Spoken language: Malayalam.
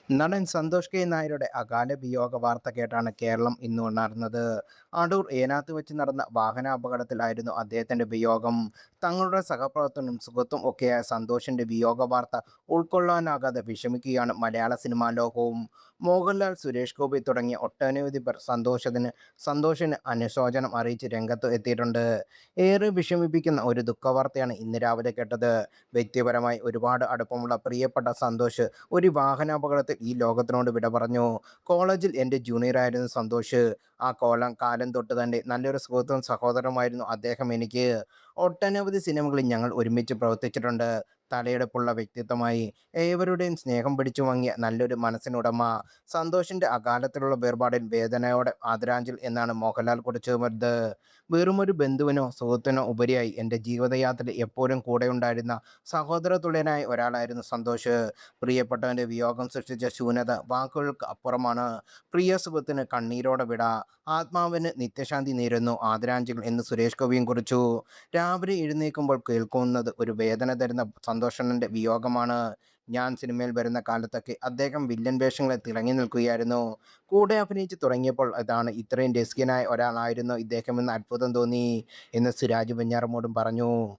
നടൻ സന്തോഷ് കെ നായരുടെ അകാല വിയോഗ വാർത്ത കേട്ടാണ് കേരളം ഇന്ന് ഉണർന്നത്. അടൂർ ഏനാത്ത് വെച്ച് നടന്ന വാഹനാപകടത്തിലായിരുന്നു അദ്ദേഹത്തിന്റെ വിയോഗം. തങ്ങളുടെ സഹപ്രവർത്തകനും സുഹൃത്തും ഒക്കെയായ സന്തോഷിന്റെ വിയോഗ വാർത്ത ഉൾക്കൊള്ളാനാകാതെ വിഷമിക്കുകയാണ് മലയാള സിനിമാ ലോകവും. മോഹൻലാൽ, സുരേഷ് ഗോപി തുടങ്ങിയ ഒട്ടനവധി പേർ സന്തോഷിന് അനുശോചനം അറിയിച്ച് രംഗത്ത് എത്തിയിട്ടുണ്ട്. ഏറെ വിഷമിപ്പിക്കുന്ന ഒരു ദുഃഖവാർത്തയാണ് ഇന്ന് രാവിലെ കേട്ടത്. വ്യക്തിപരമായി ഒരുപാട് അടുപ്പമുള്ള പ്രിയപ്പെട്ട സന്തോഷ് ഒരു വാഹനാപകടത്തിൽ ഈ ലോകത്തിനോട് വിട പറഞ്ഞു. കോളേജിൽ എൻ്റെ ജൂനിയറായിരുന്നു സന്തോഷ്. ആ കാലം തൊട്ട് തന്നെ നല്ലൊരു സുഹൃത്തും സഹോദരനുമായിരുന്നു അദ്ദേഹം എനിക്ക്. ഒട്ടനവധി സിനിമകളിൽ ഞങ്ങൾ ഒരുമിച്ച് പ്രവർത്തിച്ചിട്ടുണ്ട്. തലയെടുപ്പുള്ള വ്യക്തിത്വമായി ഏവരുടെയും സ്നേഹം പിടിച്ചു വാങ്ങിയ നല്ലൊരു മനസ്സിനുടമ. സന്തോഷിന്റെ അകാലത്തിലുള്ള വേർപാടിൽ വേദനയോടെ ആദരാഞ്ജലി എന്നാണ് മോഹൻലാൽ കുറിച്ചത്. വെറുമൊരു ബന്ധുവിനോ സുഹൃത്തിനോ ഉപരിയായി എൻ്റെ ജീവിതയാത്രയിൽ എപ്പോഴും കൂടെയുണ്ടായിരുന്ന സഹോദര തുല്യനായ ഒരാളായിരുന്നു സന്തോഷ്. പ്രിയപ്പെട്ടവന്റെ വിയോഗം സൃഷ്ടിച്ച ശൂന്യത വാക്കുകൾക്ക് അപ്പുറമാണ്. പ്രിയ സുഹൃത്തിന് കണ്ണീരോടെ വിട. ആത്മാവിന് നിത്യശാന്തി നേരുന്നു, ആദരാഞ്ജലികൾ എന്ന് സുരേഷ് ഗോപിയും കുറിച്ചു. രാവിലെ എഴുന്നേൽക്കുമ്പോൾ കേൾക്കുന്നത് ഒരു വേദന തരുന്ന സന്തോഷണ്ണന്റെ വിയോഗമാണ്. ഞാൻ സിനിമയിൽ വരുന്ന കാലത്തൊക്കെ അദ്ദേഹം വില്ലൻ വേഷങ്ങളിൽ തിളങ്ങി നിൽക്കുകയായിരുന്നു. കൂടെ അഭിനയിച്ച് തുടങ്ങിയപ്പോൾ ഇതാണ് ഇത്രയും രസികനായ ഒരാളായിരുന്നു ഇദ്ദേഹമെന്ന് അത്ഭുതം തോന്നി എന്ന് സുരാജ് വെഞ്ഞാറമൂടും പറഞ്ഞു.